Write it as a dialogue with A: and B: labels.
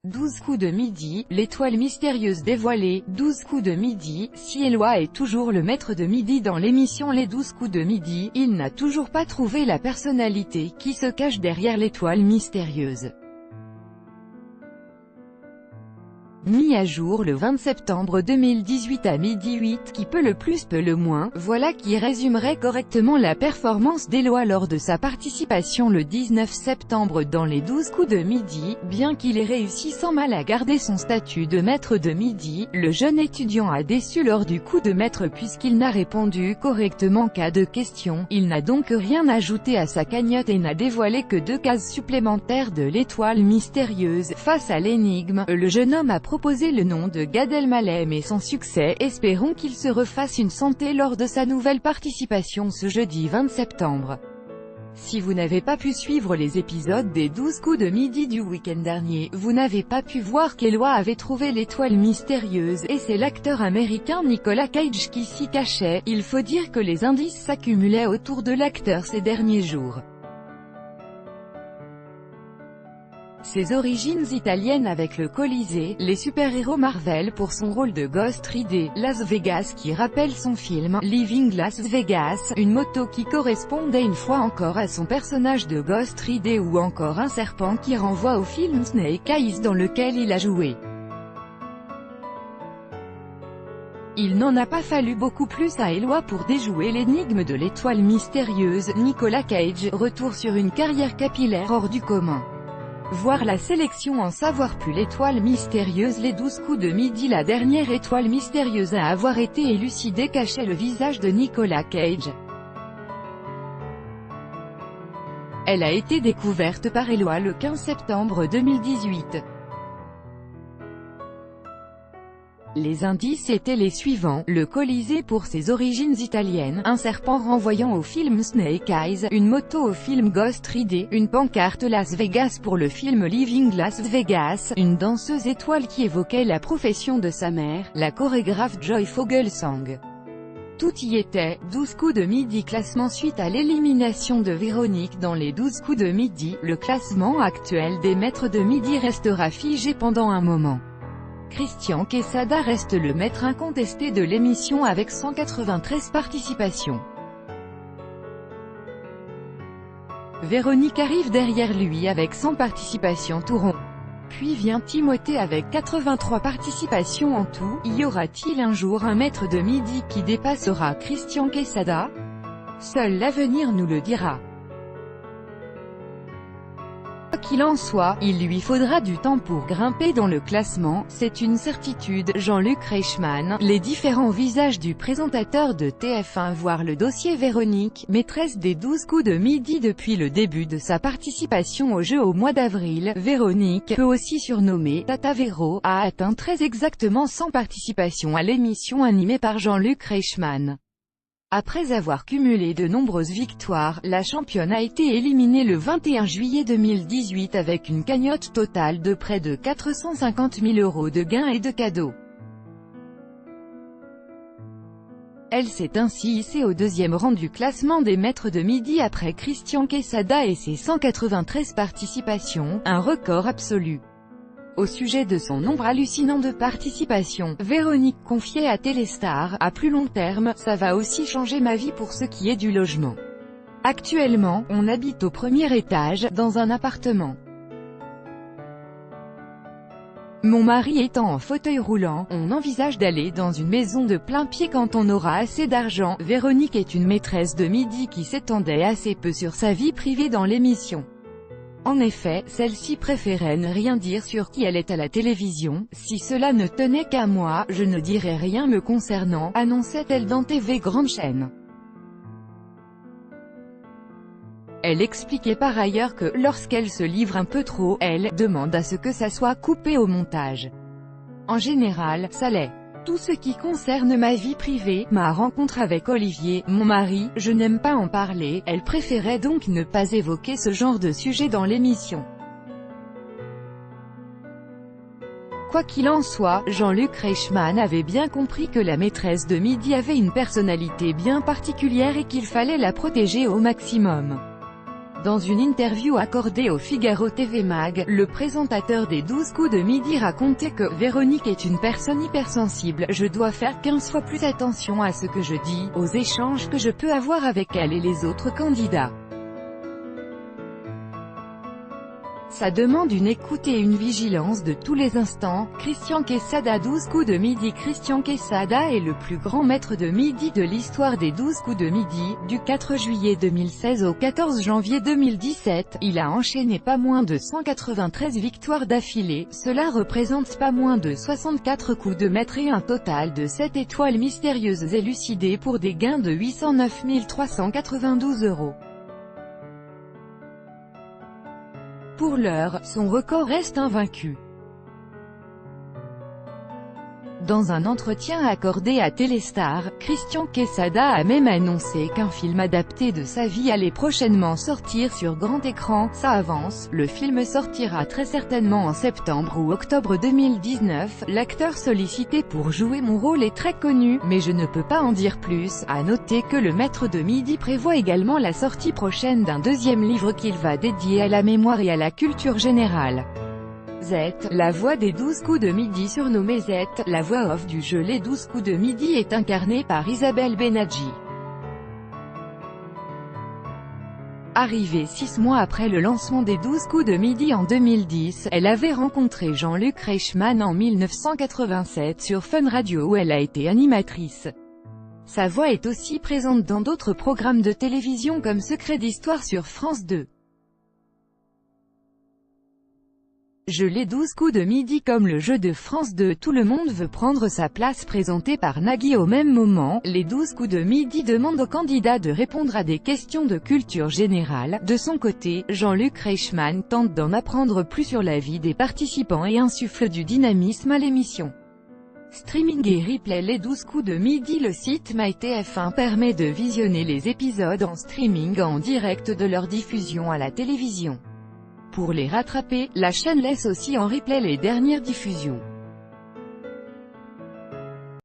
A: 12 coups de midi, l'étoile mystérieuse dévoilée. 12 coups de midi, si Eloi est toujours le maître de midi dans l'émission Les 12 coups de midi, il n'a toujours pas trouvé la personnalité qui se cache derrière l'étoile mystérieuse. Mis à jour le 20 septembre 2018 à midi 8, qui peut le plus peut le moins, voilà qui résumerait correctement la performance d'Eloi lors de sa participation le 19 septembre dans les 12 coups de midi. Bien qu'il ait réussi sans mal à garder son statut de maître de midi, le jeune étudiant a déçu lors du coup de maître puisqu'il n'a répondu correctement qu'à 2 questions. Il n'a donc rien ajouté à sa cagnotte et n'a dévoilé que 2 cases supplémentaires de l'étoile mystérieuse. Face à l'énigme, le jeune homme a proposé le nom de Gad Elmaleh mais sans succès. Espérons qu'il se refasse une santé lors de sa nouvelle participation ce jeudi 20 septembre. Si vous n'avez pas pu suivre les épisodes des 12 coups de midi du week-end dernier, vous n'avez pas pu voir qu'Eloi avait trouvé l'étoile mystérieuse, et c'est l'acteur américain Nicolas Cage qui s'y cachait. Il faut dire que les indices s'accumulaient autour de l'acteur ces derniers jours. Ses origines italiennes avec le Colisée, les super-héros Marvel pour son rôle de Ghost Rider, Las Vegas qui rappelle son film Living Las Vegas, une moto qui correspondait une fois encore à son personnage de Ghost Rider ou encore un serpent qui renvoie au film Snake Eyes dans lequel il a joué. Il n'en a pas fallu beaucoup plus à Eloi pour déjouer l'énigme de l'étoile mystérieuse. Nicolas Cage, retour sur une carrière capillaire hors du commun. Voir la sélection en savoir plus. L'étoile mystérieuse. Les 12 coups de midi. La dernière étoile mystérieuse à avoir été élucidée cachait le visage de Nicolas Cage. Elle a été découverte par Eloi le 15 septembre 2018. Les indices étaient les suivants: le Colisée pour ses origines italiennes, un serpent renvoyant au film Snake Eyes, une moto au film Ghost Rider, une pancarte Las Vegas pour le film Living Las Vegas, une danseuse étoile qui évoquait la profession de sa mère, la chorégraphe Joy Fogelsang. Tout y était. 12 coups de midi. Classement suite à l'élimination de Véronique dans les 12 coups de midi, le classement actuel des maîtres de midi restera figé pendant un moment. Christian Quesada reste le maître incontesté de l'émission avec 193 participations. Véronique arrive derrière lui avec 100 participations tout rond. Puis vient Timothée avec 83 participations en tout. Y aura-t-il un jour un maître de midi qui dépassera Christian Quesada? Seul l'avenir nous le dira. Quoi qu'il en soit, il lui faudra du temps pour grimper dans le classement, c'est une certitude. Jean-Luc Reichmann, les différents visages du présentateur de TF1 voire le dossier Véronique, maîtresse des 12 coups de midi depuis le début de sa participation au jeu au mois d'avril. Véronique, peu aussi surnommée Tata Véro, a atteint très exactement 100 participations à l'émission animée par Jean-Luc Reichmann. Après avoir cumulé de nombreuses victoires, la championne a été éliminée le 21 juillet 2018 avec une cagnotte totale de près de 450 000 € de gains et de cadeaux. Elle s'est ainsi hissée au 2e rang du classement des maîtres de midi après Christian Quesada et ses 193 participations, un record absolu. Au sujet de son nombre hallucinant de participations, Véronique confiait à Téléstar: à plus long terme, ça va aussi changer ma vie pour ce qui est du logement. Actuellement, on habite au 1er étage, dans un appartement. Mon mari étant en fauteuil roulant, on envisage d'aller dans une maison de plain pied quand on aura assez d'argent. Véronique est une maîtresse de midi qui s'étendait assez peu sur sa vie privée dans l'émission. En effet, celle-ci préférait ne rien dire sur qui elle est à la télévision. Si cela ne tenait qu'à moi, je ne dirais rien me concernant, annonçait-elle dans TV Grande Chaîne. Elle expliquait par ailleurs que, lorsqu'elle se livre un peu trop, elle demande à ce que ça soit coupé au montage. En général, ça l'est. Tout ce qui concerne ma vie privée, ma rencontre avec Olivier, mon mari, je n'aime pas en parler. Elle préférait donc ne pas évoquer ce genre de sujet dans l'émission. Quoi qu'il en soit, Jean-Luc Reichmann avait bien compris que la maîtresse de midi avait une personnalité bien particulière et qu'il fallait la protéger au maximum. Dans une interview accordée au Figaro TV Mag, le présentateur des 12 coups de midi racontait que « Véronique est une personne hypersensible, je dois faire 15 fois plus attention à ce que je dis, aux échanges que je peux avoir avec elle et les autres candidats. Ça demande une écoute et une vigilance de tous les instants. » Christian Quesada 12 coups de midi. Christian Quesada est le plus grand maître de midi de l'histoire des 12 coups de midi. Du 4 juillet 2016 au 14 janvier 2017, il a enchaîné pas moins de 193 victoires d'affilée, cela représente pas moins de 64 coups de maître et un total de 7 étoiles mystérieuses élucidées pour des gains de 809 392 €. Pour l'heure, son record reste invaincu. Dans un entretien accordé à Téléstar, Christian Quesada a même annoncé qu'un film adapté de sa vie allait prochainement sortir sur grand écran. Ça avance, le film sortira très certainement en septembre ou octobre 2019. L'acteur sollicité pour jouer mon rôle est très connu, mais je ne peux pas en dire plus. À noter que le maître de midi prévoit également la sortie prochaine d'un deuxième livre qu'il va dédier à la mémoire et à la culture générale. Z, la voix des 12 coups de midi surnommée Z, la voix off du jeu Les 12 coups de midi est incarnée par Isabelle Benadji. Arrivée 6 mois après le lancement des 12 coups de midi en 2010, elle avait rencontré Jean-Luc Reichmann en 1987 sur Fun Radio où elle a été animatrice. Sa voix est aussi présente dans d'autres programmes de télévision comme Secret d'Histoire sur France 2. Je les 12 coups de midi comme le jeu de France 2. Tout le monde veut prendre sa place présenté par Nagui au même moment. Les 12 coups de midi demandent aux candidats de répondre à des questions de culture générale. De son côté, Jean-Luc Reichmann tente d'en apprendre plus sur la vie des participants et insuffle du dynamisme à l'émission. Streaming et replay. Les 12 coups de midi. Le site MyTF1 permet de visionner les épisodes en streaming en direct de leur diffusion à la télévision. Pour les rattraper, la chaîne laisse aussi en replay les dernières diffusions.